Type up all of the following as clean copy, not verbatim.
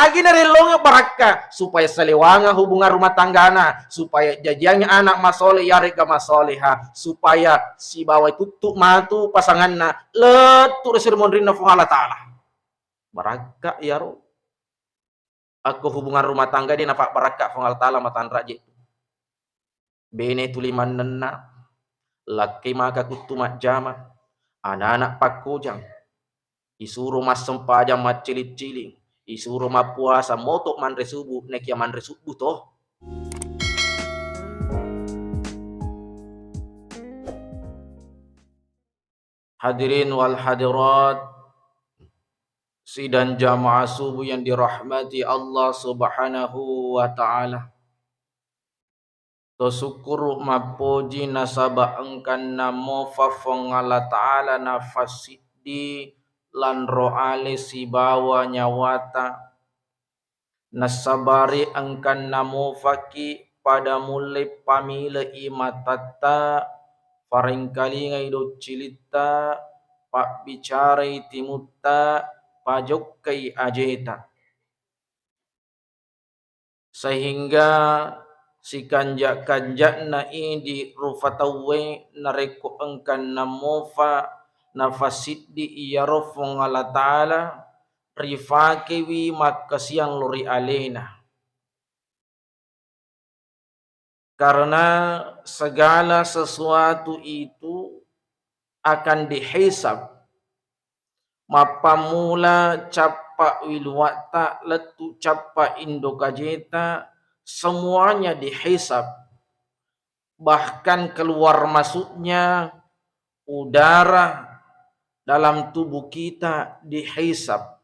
Agi dari longa baraka supaya selewanga hubungan rumah tanggana, supaya jajannya anak masole yarega masoleha, supaya si bawa itu tuh matu pasanganna letur sermonrina fu Allah taala. Baraka ya ro. Aku hubungan rumah tangga di nafak baraka fu Allah taala matan raje. Bene tuliman nenna laki maka kutumat jama anak-anak pakujang isuruh mas sempajang mat cilik-cilik isuruh ma puasa motok manre subuh nek ya manre subuh toh. Hadirin wal hadirat sidang jamaah subuh yang dirahmati Allah Subhanahu wa taala. To syukur mapuji nasaba engkan namo fa Allah taala nafasidi lan ro'ale si bawa nyawata nasabari engkan namo faki pada mulai pamila imatata paringkali ngaido cilita pak bicara timutta pajokai ajeta sehingga si kanjak na ini rufatawe nareko engkan namofa nafasiddi iyarofong Allah Ta'ala rifakewi makasiang lori alena. Karena segala sesuatu itu akan dihisab. Mapamula capa wilwata letu capa indokajeta semuanya dihisab. Bahkan keluar masuknya udara dalam tubuh kita dihisab.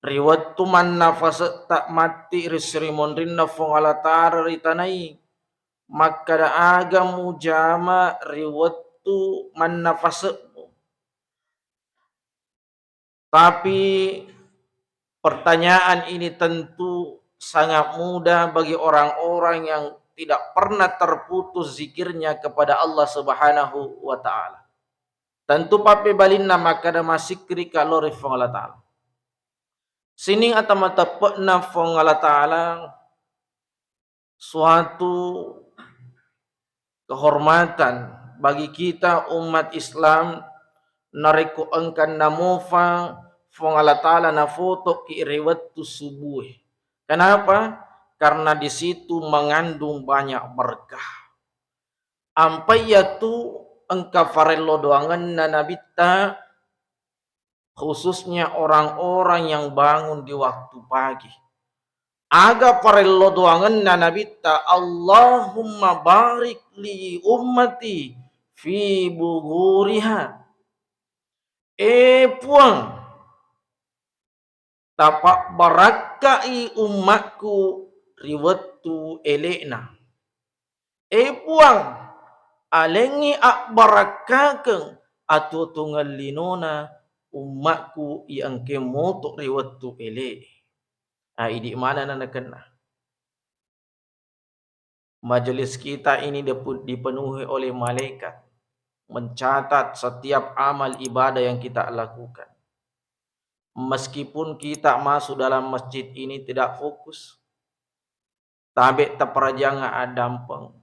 Riwat tuman nafas tak mati risrimon rinna Allah Ta'ala ritanai. Maka da agamu jama riwat tu man nafas. Tapi pertanyaan ini tentu sangat mudah bagi orang-orang yang tidak pernah terputus zikirnya kepada Allah Subhanahu wa taala. Tentu pape balinna maka da masikri kalori fong Allah taala. Sining atamata pekna fong Allah taala suatu kehormatan bagi kita umat Islam nariku engkan namufa fong Allah taala na foto ki riwatu subuh. Kenapa? Karena di situ mengandung banyak berkah. Ampai yaitu engka farello doangan na nabita khususnya orang-orang yang bangun di waktu pagi. Aga farello doangan na nabita Allahumma barik li ummati fi buguriha. Puang tapak barakai umatku riwatu elena. Puang alengi ak barakakeng atau tunggal linona umatku yang kemotok riwatu ele. Idi mana nana kena? Majelis kita ini dipenuhi oleh malaikat mencatat setiap amal ibadah yang kita lakukan. Meskipun kita masuk dalam masjid ini tidak fokus, tapi terperjanga adampeng.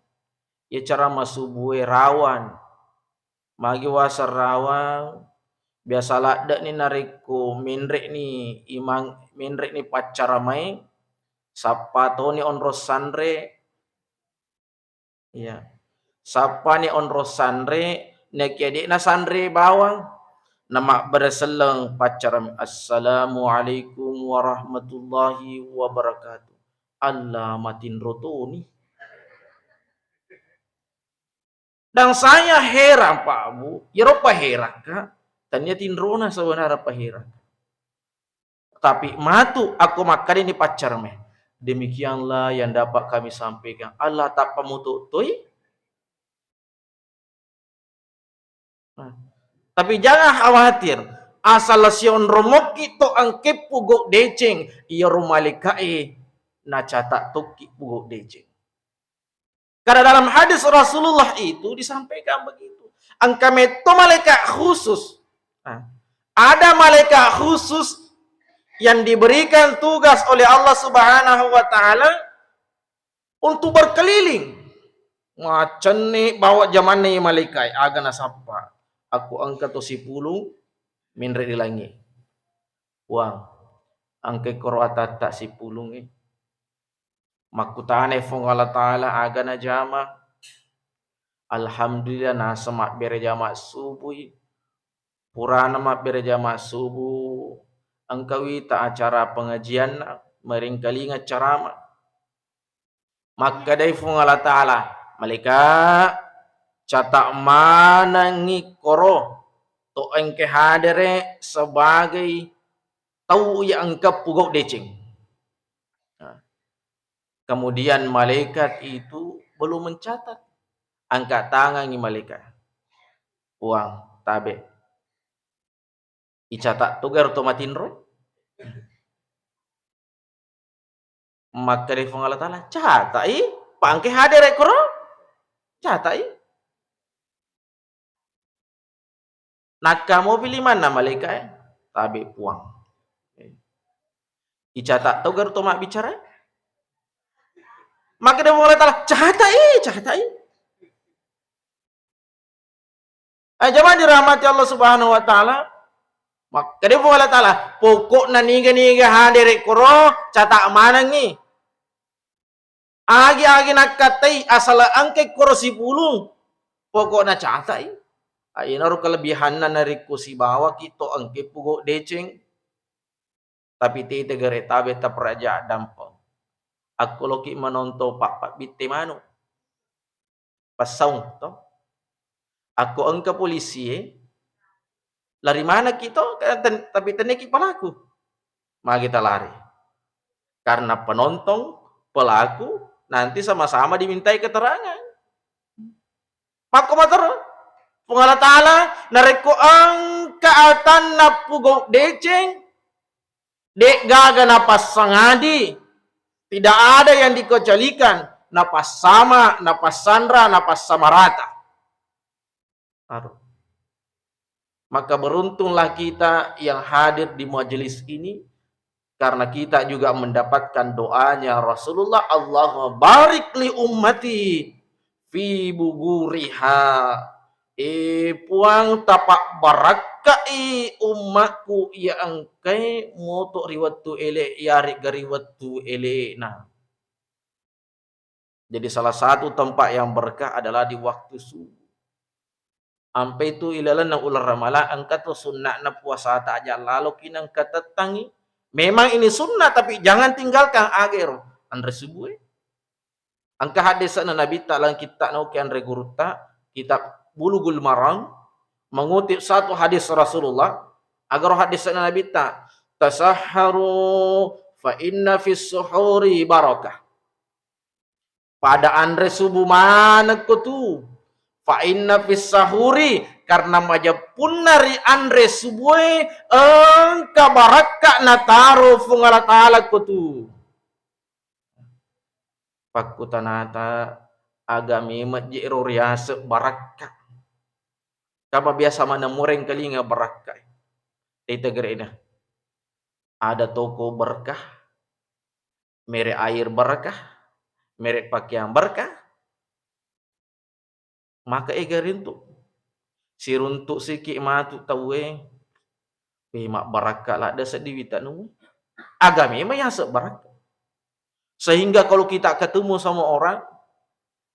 Ya cara masuk buwe rawan, magi wasar rawan. Biasalah dak ni nariku minrek ni imang minrek ni pacara mai, sapa to ni on rosanre, ya. Sapa ni on rosanre, nek adik na sanre bawang. Nama berseleng pacaram assalamualaikum warahmatullahi wabarakatuh. Allah matin rotoni. Dan saya heran Pak Abu, ya ropa heran kah? Tanya tinrona sebenarnya apa heran. Tapi matu aku makan ini pacarme. Demikianlah yang dapat kami sampaikan. Allah tak pamutu toi. Tapi jangan khawatir. Asal sion romoki to angke pugok deceng. Ia rumalikai na catak toki pugok deceng. Karena dalam hadis Rasulullah itu disampaikan begitu. Angka meto malaikat khusus. Ada malaikat khusus yang diberikan tugas oleh Allah Subhanahu wa taala untuk berkeliling. Macam ni bawa zaman ni malaikat agana sapa. Aku angkat tu si pulung minre di langit. Wang angke korata tak si pulung ni. Makutane fong Allah taala agana jama. Alhamdulillah na semak bere jama subuh. Purana mak bere jama subuh. Angkawi tak acara pengajian meringkali ngacarama. Maka dari fong Allah taala malaikat catak mana ngikoro to engke hadere sebagai tahu yang engkau pugok decing. Kemudian malaikat itu belum mencatat. Angkat tangan ni malaikat. Uang tabe. Icatat tugar otomatin roh. Maka dari Allah Ta'ala catai pangke hadere koro catai. Nak kamu pilih mana malaikat? Tabe puang. Icatat tugar otomat bicara. Maka dari Allah Ta'ala catai. Jangan dirahmati Allah Subhanahu wa taala. Maka dari Allah Ta'ala pokok na niga hadere koro catak mana ni? Agi nak katai asal angke kursi pulung pokoknya catai. Ainaru kelebihan dari kursi bawah kita angke pugok deceng. Tapi tete gere tabe ta praja dampang. Aku loki menonton pak bitte mano. Pasang to. Aku angka polisi lari mana kita tapi teneki pelaku. Mari kita lari. Karena penonton pelaku nanti sama-sama dimintai keterangan. Maka mater Allah Ta'ala nareko angka atan na pugok deceng dek gaga napas sangadi. Tidak ada yang dikecualikan. Napas sama, napas sandra, napas sama rata. Maka beruntunglah kita yang hadir di majelis ini. Karena kita juga mendapatkan doanya Rasulullah. Allahumma barik li ummati fi buguriha. Puang tapak barakai umatku ya angkai motok riwatu ele yarik gariwatu ele. Nah. Jadi salah satu tempat yang berkah adalah di waktu subuh. Ampai itu ilalan na ular ramala angkat tu sunnah na puasa tak aja lalu kinang katatangi. Memang ini sunnah tapi jangan tinggalkan akhir andre subuh. Angka hadis na Nabi ta'ala kita nau ke andre guruta kitab Bulughul Maram mengutip satu hadis Rasulullah agar hadis na Nabi ta tasahharu fa inna fis suhuri barakah. Pada andre subuh mana ko tu fa inna fis sahuri karena majapun nari andre subuh engka barakah na taro fungala taala kutu. Pakutanata agami masjid rias barakah. Kapa biasa mana mureng kalinga barakah. Kita gerena. Ada toko berkah, merek air berkah, merek pakaian berkah. Maka egarintu si runtuk sikit matu tawe mak barakah lah ada sedih tak nunggu agama memang yang sebarakah sehingga kalau kita ketemu sama orang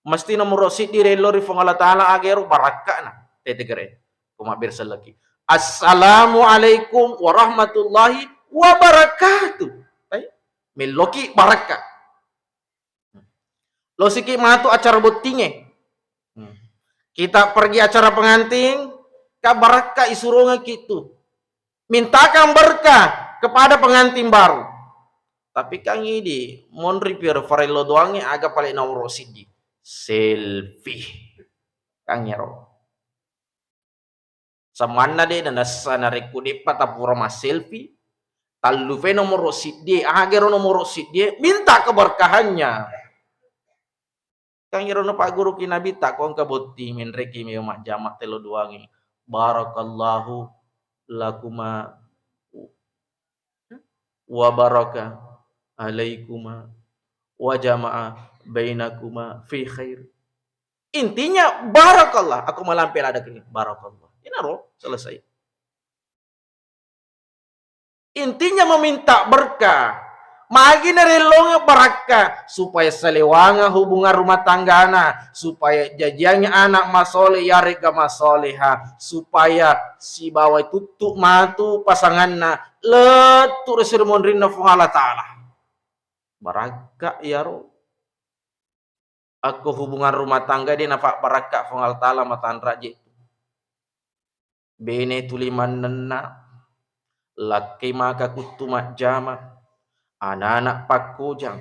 mesti nomor rosid di relori fong Allah Ta'ala ageru barakah nah tetegere kumak berselaki assalamualaikum warahmatullahi wabarakatuh meloki barakah lo sikit matu acara botinge kita pergi acara pengantin, kabarakah isurungan gitu. Mintakan berkah kepada pengantin baru. Tapi kang ini, mon repair farelo doangnya agak paling nomor sidi. Selfie. Kang nyero. Samana de dan sana rekude patapura mas selfie. Talu fe nomor sidi, agero nomor sidi, minta keberkahannya. Kang irono pak guru kinabi tak kong kabuti min reki mi mak jamak telo duangi barakallahu lakuma wa baraka alaikuma wa jama'a bainakuma fi khair. Intinya barakallah, aku malampir ada kini barakallah. Ini selesai. Intinya meminta berkah. Magi nerelonga baraka supaya selewanga hubungan rumah tanggana, supaya jajannya anak masole yarega masoleha, supaya si bawa tutuk matu pasanganna letur sirmonrinna Allah taala. Baraka ya ro. Aku hubungan rumah tangga dia nafak baraka Allah taala matan raje. Bene tuliman nena laki maka kutumak jama anak-anak pakujang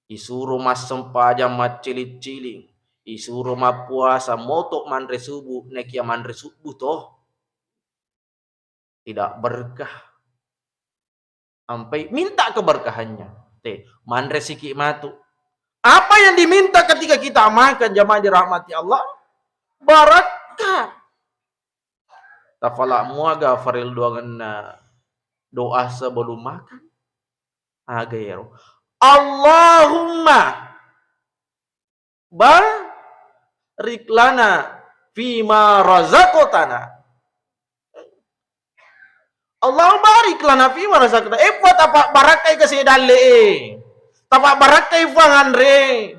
isuruh mas sempajang mat cilik-ciling isuruh ma puasa motok mandre subuh nekia mandre subuh toh tidak berkah sampai minta keberkahannya teh mandre siki matu. Apa yang diminta ketika kita makan jamaah dirahmati Allah? Barakah. Tafala muaga faril doa sebelum makan. Agero. Allahumma barik lana fima razaqtana. Allahumma barik lana fima razaqtana. Buat apa barakai kasih dalle. Tapak barakai fangandre.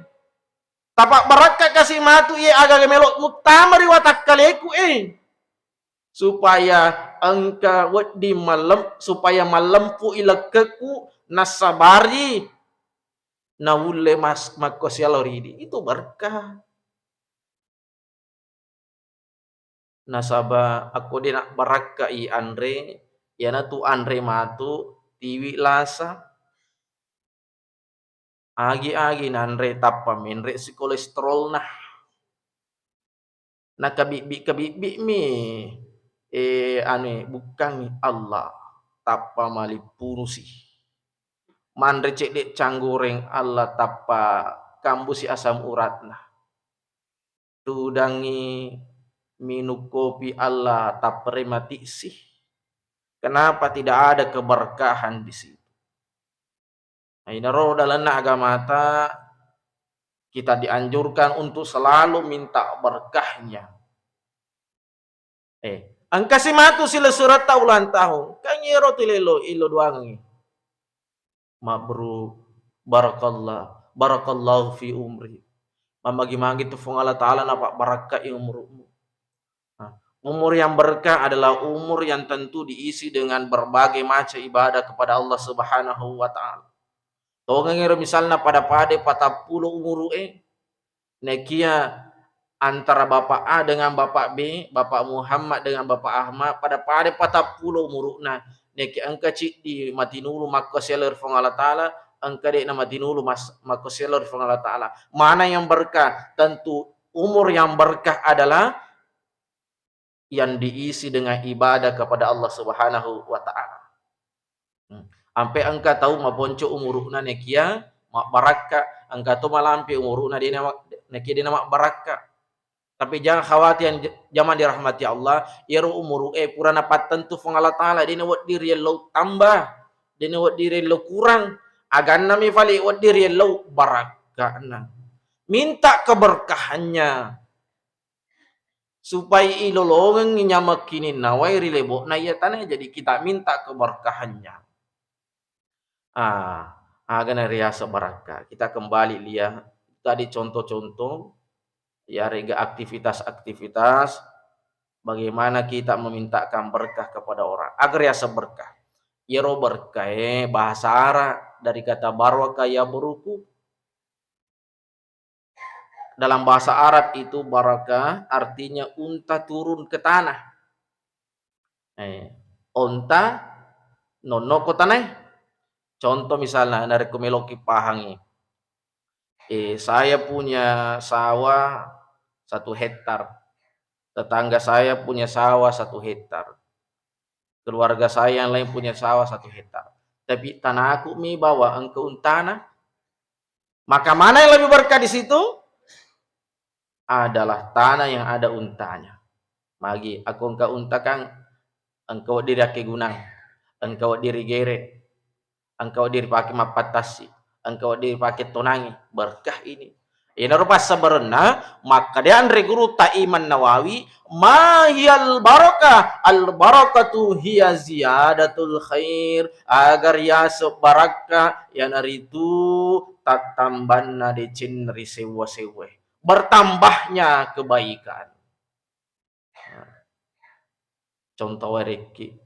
Tapak barakai kasih matu agak melok mutamari watak kaleku supaya engka wedi malam supaya malempu ilakaku nasabari nawule mas makosialoridi itu berkah. Nasaba aku dina baraka andre yana tu andre matu tiwi lasa agi nanre tappa menre si kolesterol nah kabibi mi bukan Allah tappa malipunusi manre cek dek canggoreng Allah tappa kambusi asam uratna tudangi minum kopi Allah tappa mati sih. Kenapa tidak ada keberkahan di situ? Aina roh dalam agama kita dianjurkan untuk selalu minta berkahnya. Angka simatu sila surat ulang tahun. Kanyero tilelo ilo doang. Mabruk, barakallahu fi umri. Mamagi-magi tu fung Allah Ta'ala napak barakah umurmu. Umur yang berkah adalah umur yang tentu diisi dengan berbagai macam ibadah kepada Allah Subhanahu wa Ta'ala. Tongengero misalnya pada 40 umur nekia antara Bapak A dengan Bapak B, Bapak Muhammad dengan Bapak Ahmad pada 40 umurna neki angka cik di matinulu maka seller fong Allah Ta'ala angka dek na matinulu maka seller fong Allah Ta'ala. Mana yang berkah? Tentu umur yang berkah adalah yang diisi dengan ibadah kepada Allah Subhanahu wa Ta'ala. Ampe angka tahu maponco umuruna nekia mak baraka angka tu malampi umuruna dia nekia dia mak baraka. Tapi jangan khawatir zaman dirahmati Allah iru umuru purana patentu fong Allah Ta'ala dia wat diri lo tambah dia wat diri lo kurang agan nami fali wat diri lo barakana minta keberkahannya supaya ilolongan nyamakinin nawai rilebo na iya tanah jadi kita minta keberkahannya. Agana riasa barakah. Kita kembali lihat tadi contoh-contoh ya rega aktivitas-aktivitas bagaimana kita memintakan berkah kepada orang agar riasa berkah. Yero berkah bahasa Arab dari kata barwaka ya beruku. Dalam bahasa Arab itu barakah artinya unta turun ke tanah. Unta nono ke tanah. Contoh misalnya dari kumeloki pahangi. Saya punya sawah 1 hektar. Tetangga saya punya sawah 1 hektar. Keluarga saya yang lain punya sawah 1 hektar. Tapi tanah aku mi bawa engkau untana. Maka mana yang lebih berkah di situ? Adalah tanah yang ada untanya. Magi aku engkau untakan engkau diri ake gunang, engkau diri gere, engkau diri pakai mapatasi, engkau diri pakai tonangi, berkah ini. Ini rupa sebenarnya maka dia Andre Guru Ta'iman Nawawi mahiyal barakah al barakatu hiya ziyadatul khair agar ya sebarakah yang itu tatambanna decin risewa-sewe bertambahnya kebaikan. Contoh reki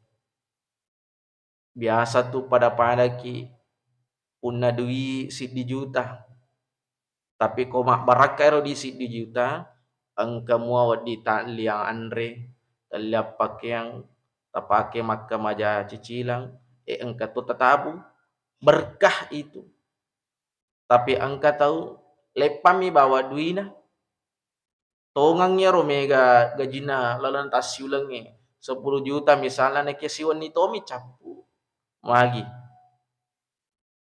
biasa tuh pada ki punna dui sidi juta tapi kau mak barakah di sidi juta engkau mau di liang andre liap pakaian tapake maka maja cicilang engkau tuh tetabu berkah itu tapi engkau tahu lepami bawa duina tongangnya romega gajina lalantas siulangnya 10 juta misalnya nak siwan ni tomi capu lagi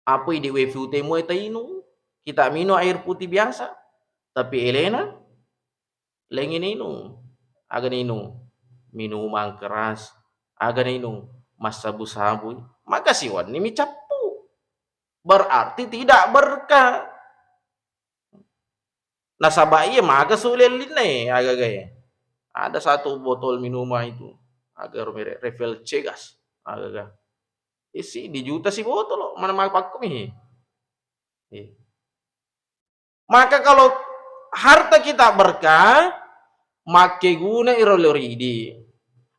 apa ide WFU temu inu kita minum air putih biasa tapi Elena lengin inu agan inu minuman keras agan inu mas sabu-sabu maka siwan ni capu berarti tidak berkah nasabah iya maka sulit nih agak gaya ada satu botol minuman itu agak refill cegas agak isi di juta si botol loh mana pakai nih maka kalau harta kita berkah make guna iroloridi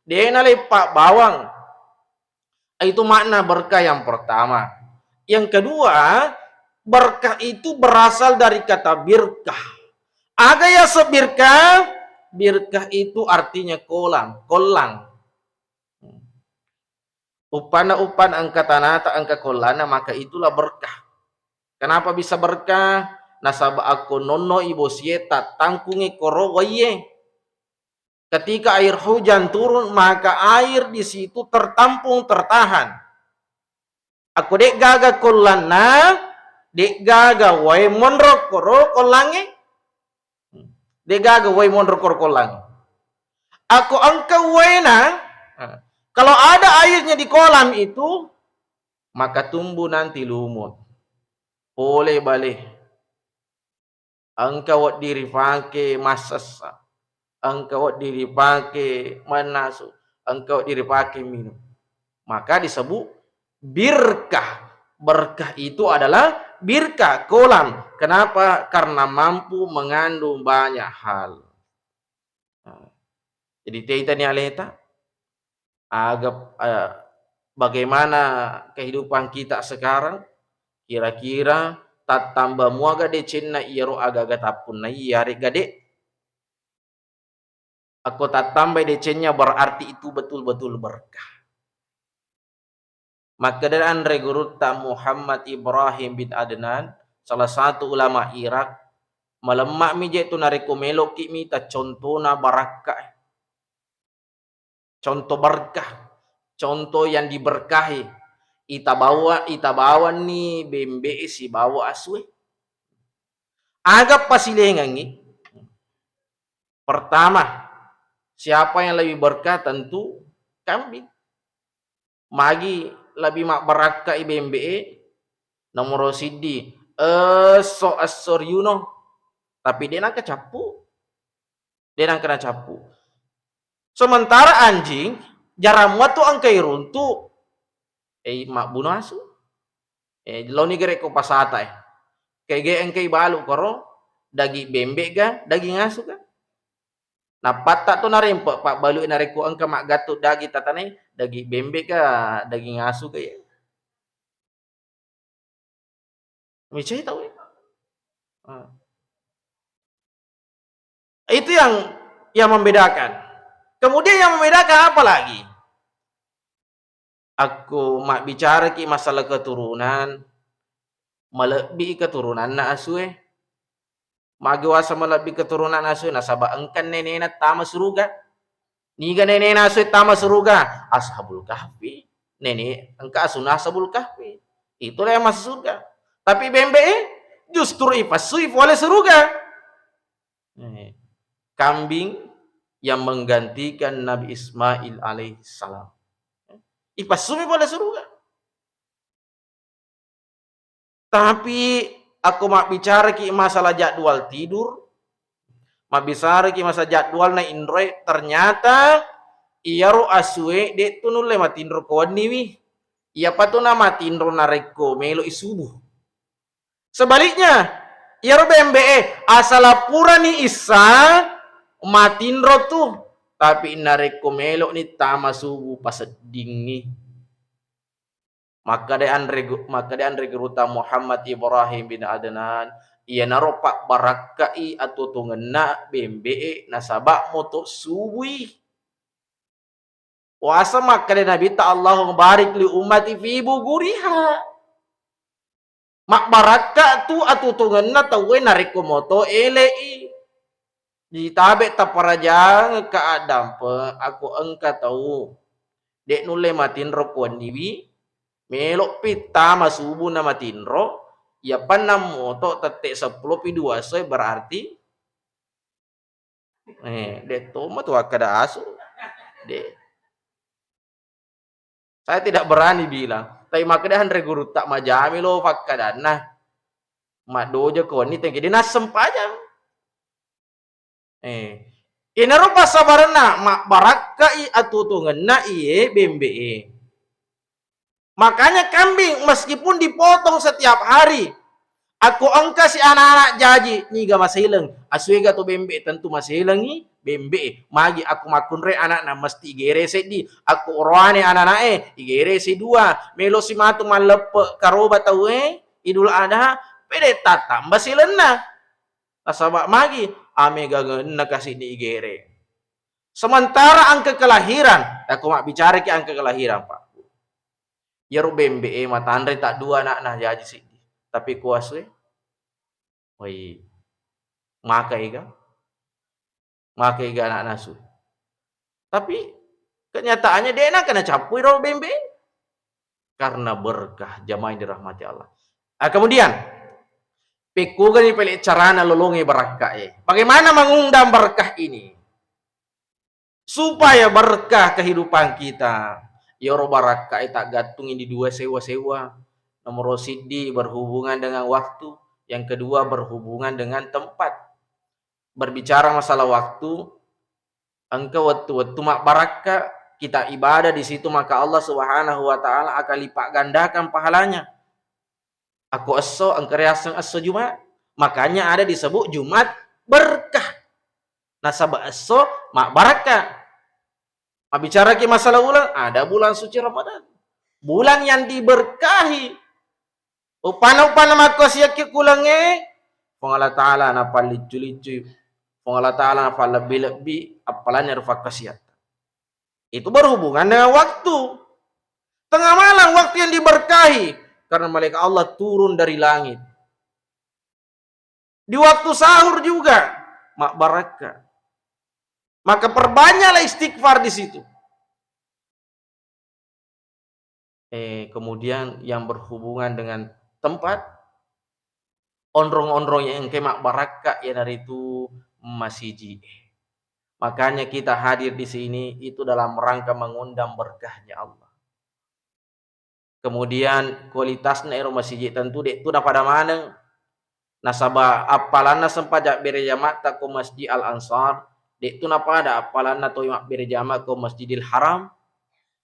dia lepak bawang itu makna berkah yang pertama yang kedua berkah itu berasal dari kata birkah aga ya sebirkah birkah itu artinya kolang upan angkatanata angka kolana maka itulah berkah. Kenapa bisa berkah? Nasaba aku nono ibu sieta tangkungi korowaye. Ketika air hujan turun maka air di situ tertampung tertahan. Aku dek gaga kolana, dek gaga wae mondro koro kolange. Dek gaga wae mondro koro kolange. Aku angka waena. Kalau ada airnya di kolam itu, maka tumbuh nanti lumut. Boleh balik. Engkau diri pakai masasa. Engkau diri pakai manasu. Engkau diri pakai minum. Maka disebut birkah. Berkah itu adalah birkah, kolam. Kenapa? Karena mampu mengandung banyak hal. Jadi tita ni aleta. Agak bagaimana kehidupan kita sekarang kira-kira tak tambah muaga de cenna iro aga-aga tapun na iyari gade aku tak tambah de cennya berarti itu betul-betul berkah maka dari Andre Guru Muhammad Ibrahim bin Adnan salah satu ulama Irak melemak mi je tu nariko meloki mi ta contohna barakah contoh berkah, contoh yang diberkahi. Ita bawa ni bembe si bawa aswe. Agak pasilengangi. Pertama, siapa yang lebih berkah tentu kambing. Magi lebih mak barakah bembe nomor sidi so asor yuno. Tapi dia nak kecapu. Dia nak kena capu. Sementara anjing jarang muat tu angkai runtu mak bunuh asu lo ni gere ko pasata kay ge angkai balu karo dagi bembe ga daging asu ga napata to narempo pak balu nareko angka mak gato dagi tatane dagi bembe ga daging asu ga ya micai tahu itu yang membedakan. Kemudian yang membedakan apa lagi? Aku mak bicara ki masalah keturunan, melebihi keturunan na asue. Magiwasa melebihi keturunan asue nasaba engkan nenena tama suruga. Niga nenena asue tama suruga. Ashabul kahfi. Nene engka asuna ashabul kahfi. Itulah yang masuk surga. Tapi bembe justru ifasui oleh suruga. Kambing yang menggantikan Nabi Ismail alaihissalam. Ipasumi pada surga. Tapi aku mak bicara ki masalah jadwal tidur, mak bicara ki masalah jadwal na indre, ternyata iya ro asue de tu nulle matindro kawan niwi. Iya patu nama tindro nareko melo isubuh. Sebaliknya, iya ro BMBE asala pura ni isa matindro tuh, tapi nareko melo ni tama subuh paseding ni. Maka de Andre Geruta Muhammad Ibrahim bin Adnan ia naro pak barakai atau tungena BMBE nasabak moto subui. Wasa maka de Nabi ta Allah barik li ummati fi buguriha. Mak baraka tu atau tungena tawe nariko moto elei. Ditabe ta parajang ka adam pe aku engka tahu. Dek nule matin rokuan diwi. Melok pita masubu nama tinro, ya panam moto tetek 10 pi 2 soy berarti de toma tu akada asu. Saya tidak berani bilang, tapi makanya Andre Guru tak majami lo fakkadan nah. Mak dojo ko ni tengke dinas sempajang. Inaro pasabarna mak barakai atutungan na iye BMBE. Makanya kambing meskipun dipotong setiap hari, aku angka si anak-anak jaji niga masilang, aswega to BMBE tentu masilang ni BMBE. Magi aku makunre anak na mesti igere sedi, aku roane anak-anak igere si dua, melo si matu malepe karoba tau Idul Adha, pede tatam basilan na. Asabak magi ame gagan na kasih di igere. Sementara angka kelahiran, aku mak bicara ke angka kelahiran Pak. Ya ro BMBE mata andre tak dua anak nah jadi sih. Tapi kuaswe. Woi. Makai anak nasu. Tapi kenyataannya dia nak kena capui ro BMBE. Karena berkah jamaah yang dirahmati Allah. Kemudian pekugan ni pelik carana lolongi berkah Bagaimana mengundang berkah ini? Supaya berkah kehidupan kita. Yoro baraka tak gantung di dua sewa-sewa. Nomor sidi berhubungan dengan waktu. Yang kedua berhubungan dengan tempat. Berbicara masalah waktu, engkau waktu mak baraka kita ibadah di situ maka Allah Subhanahu wa taala akan lipat gandakan pahalanya. Aku esso engkau reaseng esso Jumat. Makanya ada disebut Jumat berkah. Nasabah esso mak baraka. Bicara ke masalah bulan, ada bulan suci Ramadan. Bulan yang diberkahi. Upana-upana makasih ke kulangnya. Allah Ta'ala napa licu-licu. Allah Ta'ala napa lebih-lebih. Apalanya rufa kasihat. Itu berhubungan dengan waktu. Tengah malam waktu yang diberkahi. Karena malaikat Allah turun dari langit. Di waktu sahur juga. Mak barakah. Maka perbanyaklah istighfar di situ. Kemudian yang berhubungan dengan tempat, ondrong-ondrong yang kemak baraka ya dari itu masjid. Makanya kita hadir di sini itu dalam rangka mengundang berkahnya Allah. Kemudian kualitasnya masjid tentu itu dah pada mana? Nasabah apalana sempajak berjamak tak ke Masjid Al-Ansar. Dek tu napa ada apalan atau mak berjamaah ke Masjidil Haram.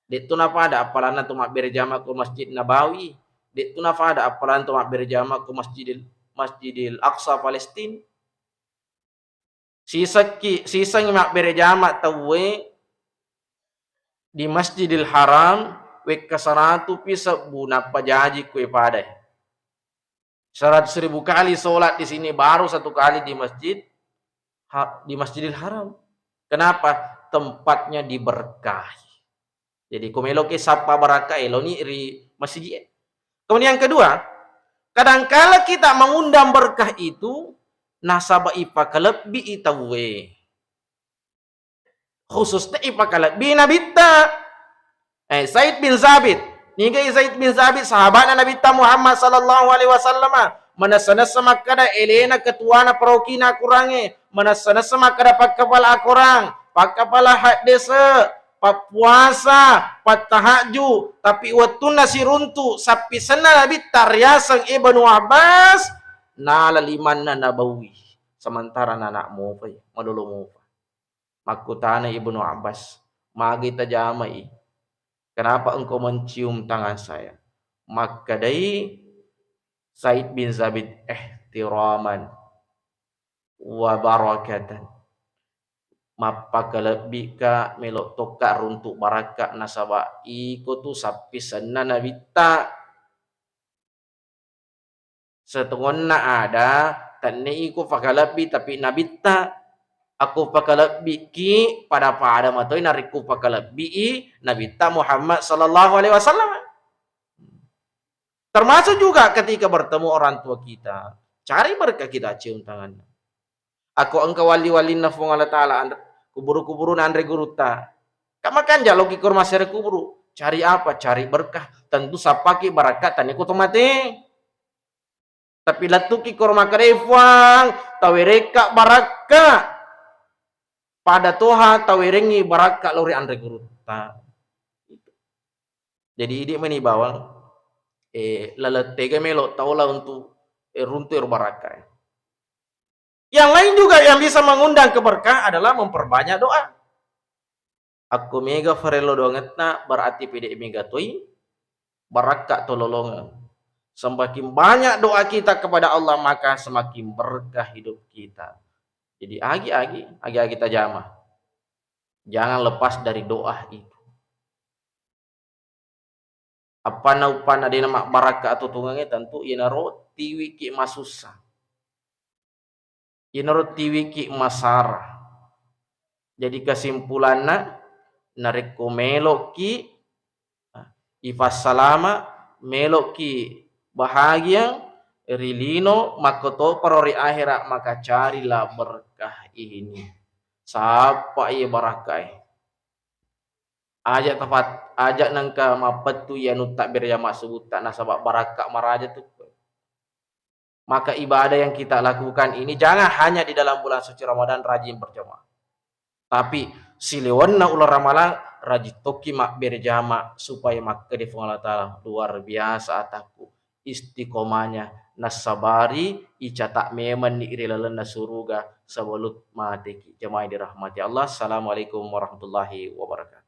Dek tu napa ada apalan atau mak berjamaah ke Masjid Nabawi. Dek tu napa ada apalan atau mak berjamaah ke Masjidil Aqsa Palestina. Sisa mak berjamaah tawe di Masjidil Haram we kasaratu pisa buna pajaji kue padai. 100.000 kali sholat di sini baru 1 kali di Masjidil Haram. Kenapa? Tempatnya diberkahi. Jadi kumelo ke sapa baraka eloni ri masjid. Kemudian yang kedua, kadangkala kita mengundang berkah itu nasaba ipakalebbi itawe. Khususnya ipakalebbi nabita. Zaid bin Zabit. Niga Zaid bin Zabit sahabat Nabi Muhammad sallallahu alaihi wasallam. Manasana semakada elena ketuana perokina kurange. Manasana semakada pak kepala akurang. Pak kepala hak desa. puasa, tahajud, tapi waktu nasi runtu sapi sana nabi taryasang Ibnu Abbas nala limanna nabawi. Sementara anakmu pa madulumu pa. Makutana Ibnu Abbas, magi tajamai. Kenapa engkau mencium tangan saya? Maka dari Said bin Zabid ihtiraman wa barakatan. Mapakalabika melok toka runtuk baraka nasaba iko tu sapi sana nabita setungon na ada tanne iko pakalabi tapi nabita aku pakalabi ki pada matoi nariku pakalabi nabita Muhammad sallallahu alaihi wasallam. Termasuk juga ketika bertemu orang tua kita, cari berkah kita cium tangannya. Aku engkau wali-wali nafung Allah Ta'ala kuburu-kuburu nandre guruta. Kamakan jalogi kurma sere kuburu. Cari apa? Cari berkah. Tentu sapaki barakat tani kutomate. Tapi latuki kurma karefang tawereka baraka. Pada toha tawerengi baraka lori andre guruta. Jadi ini meni bawang lalatega melo taula untuk runtur baraka. Yang lain juga yang bisa mengundang keberkah adalah memperbanyak doa. Aku mega farelo dongetna berarti pede mega toi barakat tololongan. Semakin banyak doa kita kepada Allah maka semakin berkah hidup kita. Jadi agi tajamah. Jangan lepas dari doa itu. Apa upana dina mak barakat atau tungangnya tentu ina roti wiki masusah. Inurut tiwiki masara. Jadi kesimpulannya nariko meloki ifas salama meloki bahagia rilino makoto parori akhirat maka carilah berkah ini. Sapa iya barakai. Ajak tepat ajak nangka mapetu ya nutak berjama sebutan nasabak barakah maraja tuh. Maka ibadah yang kita lakukan ini jangan hanya di dalam bulan suci Ramadan rajin berjamaah. Tapi silewanna ular ramalan rajin toki mak berjamaah supaya mak kedifung Allah Ta'ala luar biasa ataku istiqomahnya nasabari icatak meman ni irilalan nasuruga sabalut mateki jamaah dirahmati Allah. Assalamualaikum warahmatullahi wabarakatuh.